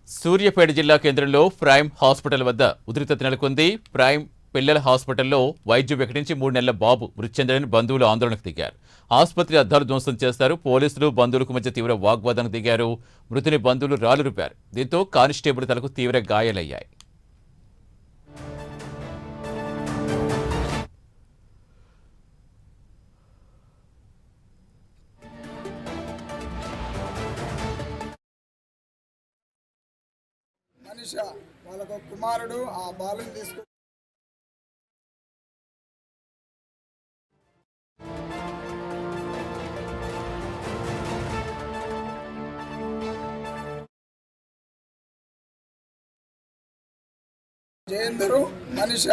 సూర్యాపేట జిల్లా కేంద్రంలో prime hospital వద్ద ఉద్రిక్తత నెలకొంది. ప్రైమ్ పిల్లల హాస్పిటల్లో వైద్యం వికటించి 3 నెలల బాబు మృతి చెందారని బంధువులు ఆందోళనకు దిగారు. ఆసుపత్రి అద్దాలు ధ్వంసం చేశారు. పోలీసులు బంధువులకు మధ్య తీవ్ర వాగ్వాదానికి దిగారు. మృతుని బంధువులు రాళ్లు రుపారు. దీంతో కానిస్టేబుల్ తలకు తీవ్ర గాయాలయ్యాయి. మనిష వాళ్ళకు కుమారుడు ఆ బాలుని తీసుకు జయేందరు మనిష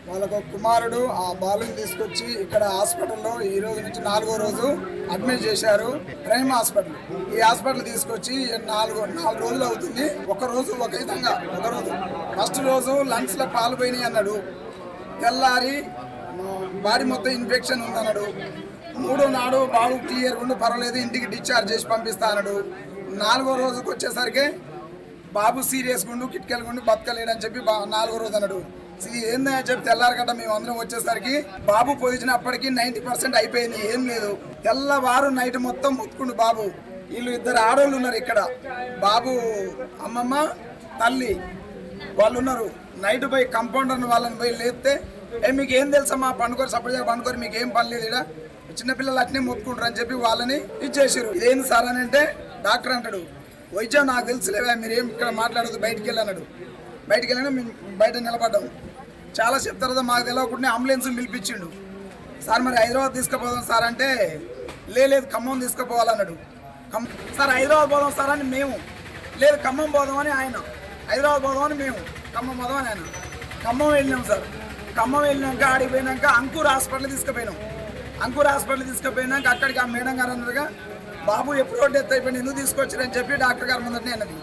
వాళ్ళకు కుమారుడు ఆ బాలుని తీసుకొచ్చి ఇక్కడ హాస్పిటల్లో ఈ రోజు నుంచి 4వ రోజు అడ్మిట్ చేశారు. Prime hospital. ఈ హాస్పిటల్ తీసుకొచ్చి 4 రోజులు అవుతుంది. ఒక రోజు ఒక విధంగా ఒక రోజు ఫస్ట్ రోజు లంగ్స్ లో పాలు పోయినాయి అన్నాడు. తెల్లారి బాడీ మొత్తం ఇన్ఫెక్షన్ ఉందన్నాడు. 3వ నాడు బాబు క్లియర్ ఉండి పర్వాలేదు ఇంటికి డిశ్చార్జ్ చేసి పంపిస్తా అన్నాడు. 4వ రోజుకి వచ్చేసరికి బాబు సీరియస్ గుండు కిటికలు గుండు బతకలేడని చెప్పి 4వ రోజు అన్నాడు. ఏందని చెప్పి తెల్లారగట్ట మేము అందరం వచ్చేసరికి బాబు పొజిషన్ అప్పటికి 90% అయిపోయింది. ఏం లేదు. తెల్లవారు నైట్ మొత్తం ముత్తుకుండు బాబు. వీళ్ళు 2 ఆడవాళ్ళు ఉన్నారు ఇక్కడ. బాబు అమ్మమ్మ తల్లి వాళ్ళు ఉన్నారు. నైట్ పోయి కంపౌండర్ వాళ్ళని పోయి లేపితే మీకు ఏం తెలుసమ్మా పండుకోరు సపరేట్గా పండుకోరు మీకు ఏం పని లేదు. ఇక్కడ చిన్నపిల్లలు అట్నే మొత్తుకుంటారు అని చెప్పి వాళ్ళని ఇచ్చేసారు. ఇదేంది సార్ అని అంటే డాక్టర్ అంటాడు వైద్యం నాకు తెలుసులేవా మీరేం ఇక్కడ మాట్లాడదు బయటికి వెళ్ళన్నాడు. బయటికి వెళ్ళినా మేము బయట నిలబడ్డాము. చాలా సేపు తర్వాత మాకు తెలియకుండా అంబులెన్స్ పిలిపించిండు. సార్ మరి హైదరాబాద్ తీసుకుపోదాం సార్ అంటే లేదు ఖమ్మం తీసుకుపోవాలన్నాడు. సార్ హైదరాబాద్ పోదాం సార్ అని మేము లేదు ఖమ్మం పోదామని ఆయన హైదరాబాద్ పోదామని మేము ఖమ్మం పోదాం అని ఆయన ఖమ్మం వెళ్ళినాం సార్. ఖమ్మం వెళ్ళినాక ఆడికి పోయినాక అంకూర్ హాస్పిటల్ తీసుకుపోయినాం. అంకూర్ హాస్పిటల్ తీసుకుపోయినాక అక్కడికి ఆ మేడం గారు అన్నారుగా బాబు ఎప్పుడో డెత్ అయిపోయింది ఎందుకు తీసుకొచ్చారని చెప్పి డాక్టర్ గారు ముందరనే అన్నది.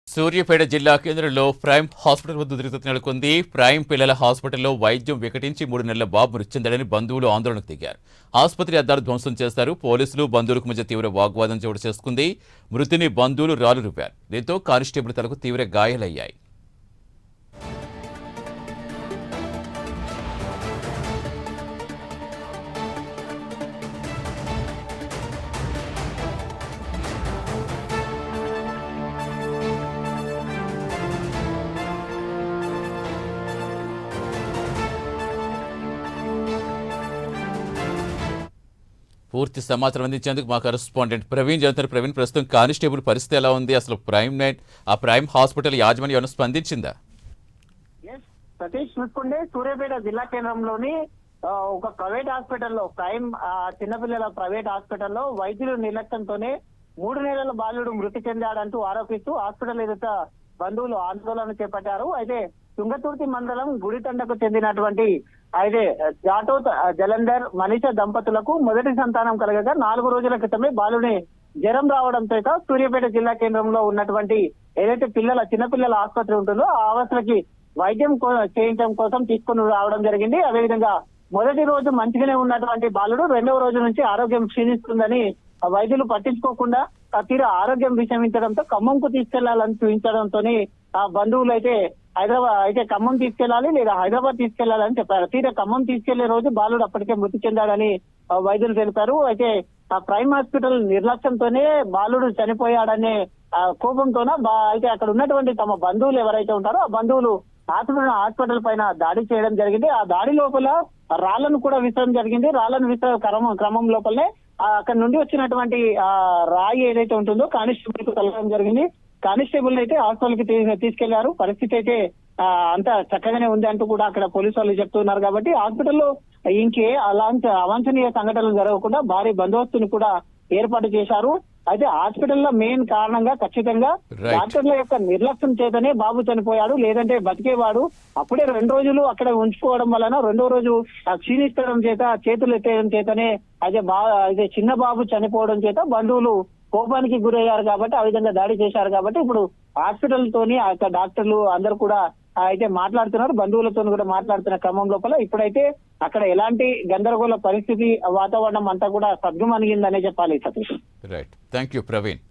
సూర్యాపేట జిల్లా కేంద్రంలో ప్రైమ్ హాస్పిటల్ వద్ద ఉద్రిక్తత నెలకొంది. ప్రైమ్ పిల్లల హాస్పిటల్లో వైద్యం వికటించి 3 నెలల బాబు మృతి చెందాడని బంధువులు ఆందోళనకు దిగారు. ఆసుపత్రి అద్దాలు ధ్వంసం చేశారు. పోలీసులు బంధువులకు మధ్య తీవ్ర వాగ్వాదం చోటు చేసుకుంది. మృతిని బంధువులు రాళ్లు రుపారు. దీంతో కానిస్టేబుల్ తలకు తీవ్ర గాయాలయ్యాయి. పూర్తి సమాచారం అందించేందుకు మా కరెస్పాండెంట్ ప్రవీణ్ జరుగుతారు. ప్రవీణ్, ప్రస్తుతం కానిస్టేబుల్ పరిస్థితి ఎలా ఉంది? అసలు ప్రైమ్ హాస్పిటల్ యాజమాన్యం ఏమైనా స్పందించిందా? సతీష్ చూసుకుంటే సూర్యాపేట జిల్లా కేంద్రంలోని ఒక ప్రైవేట్ హాస్పిటల్లో ప్రైమ్ చిన్నపిల్లల ప్రైవేట్ హాస్పిటల్లో వైద్యుల నిర్లక్ష్యంతోనే 3 నెలల బాలుడు మృతి చెందాడంటూ ఆరోపిస్తూ హాస్పిటల్ ఎదుట బంధువులు ఆందోళన చేపట్టారు. అయితే తుంగతుర్తి మండలం గుడితండకు చెందినటువంటి అయితే జాటోత్ జలంధర్ మనీష దంపతులకు మొదటి సంతానం కలగగా 4 రోజుల క్రితమే బాలుని జ్వరం రావడంతో సూర్యాపేట జిల్లా కేంద్రంలో ఉన్నటువంటి ఏదైతే చిన్నపిల్లల ఆసుపత్రి ఉంటుందో ఆ ఆసుపత్రికి వైద్యం చేయించడం కోసం తీసుకుని రావడం జరిగింది. అదేవిధంగా మొదటి రోజు మంచిగానే ఉన్నటువంటి బాలుడు 2వ రోజు నుంచి ఆరోగ్యం క్షీణిస్తుందని వైద్యులు పట్టించుకోకుండా తీరా ఆరోగ్యం విషమించడంతో ఖమ్మంకు తీసుకెళ్లాలని చూపించడంతో ఆ బంధువులు అయితే ఖమ్మం తీసుకెళ్లాలి లేదా హైదరాబాద్ తీసుకెళ్లాలని చెప్పారు. తీరా ఖమ్మం తీసుకెళ్లే రోజు బాలుడు అప్పటికే మృతి చెందాడని వైద్యులు తెలిపారు. అయితే ఆ ప్రైమ్ హాస్పిటల్ నిర్లక్ష్యంతోనే బాలుడు చనిపోయాడనే కోపంతోన అయితే అక్కడ ఉన్నటువంటి తమ బంధువులు ఎవరైతే ఉంటారో ఆ బంధువులు హాస్పిటల్ పైన దాడి చేయడం జరిగింది. ఆ దాడి లోపల రాళ్లను కూడా విసరడం జరిగింది. రాళ్లను విసర క్రమం లోపలనే అక్కడ నుండి వచ్చినటువంటి రాయి ఏదైతే ఉంటుందో కానిస్టేబుల్ కు తగలడం జరిగింది. కానిస్టేబుల్ అయితే హాస్పిటల్ కి తీసుకెళ్లారు. పరిస్థితి అయితే అంత చక్కగానే ఉంది అంటూ కూడా అక్కడ పోలీసు వాళ్ళు చెప్తున్నారు. కాబట్టి హాస్పిటల్లో ఇంకే అలాంటి అవాంఛనీయ సంఘటనలు జరగకుండా భారీ బందోబస్తుని కూడా ఏర్పాటు చేశారు. అయితే హాస్పిటల్లో మెయిన్ కారణంగా ఖచ్చితంగా డాక్టర్ల యొక్క నిర్లక్ష్యం చేతనే బాబు చనిపోయాడు, లేదంటే బతికేవాడు. అప్పుడే 2 రోజులు అక్కడ ఉంచుకోవడం వలన 2వ రోజు క్షీణిస్తడం చేత, చేతులు ఎత్తేయడం చేతనే అయితే చిన్న బాబు చనిపోవడం చేత బంధువులు కోపానికి గురయ్యారు. కాబట్టి ఆ విధంగా దాడి చేశారు. కాబట్టి ఇప్పుడు హాస్పిటల్ తోని ఆ యొక్క డాక్టర్లు అందరూ కూడా అయితే మాట్లాడుతున్నారు. బంధువులతో కూడా మాట్లాడుతున్న క్రమం లోపల ఇప్పుడైతే అక్కడ ఎలాంటి గందరగోళ పరిస్థితి, వాతావరణం అంతా కూడా సద్దుమణిగిందనే చెప్పాలి Satish. Right, thank you Praveen.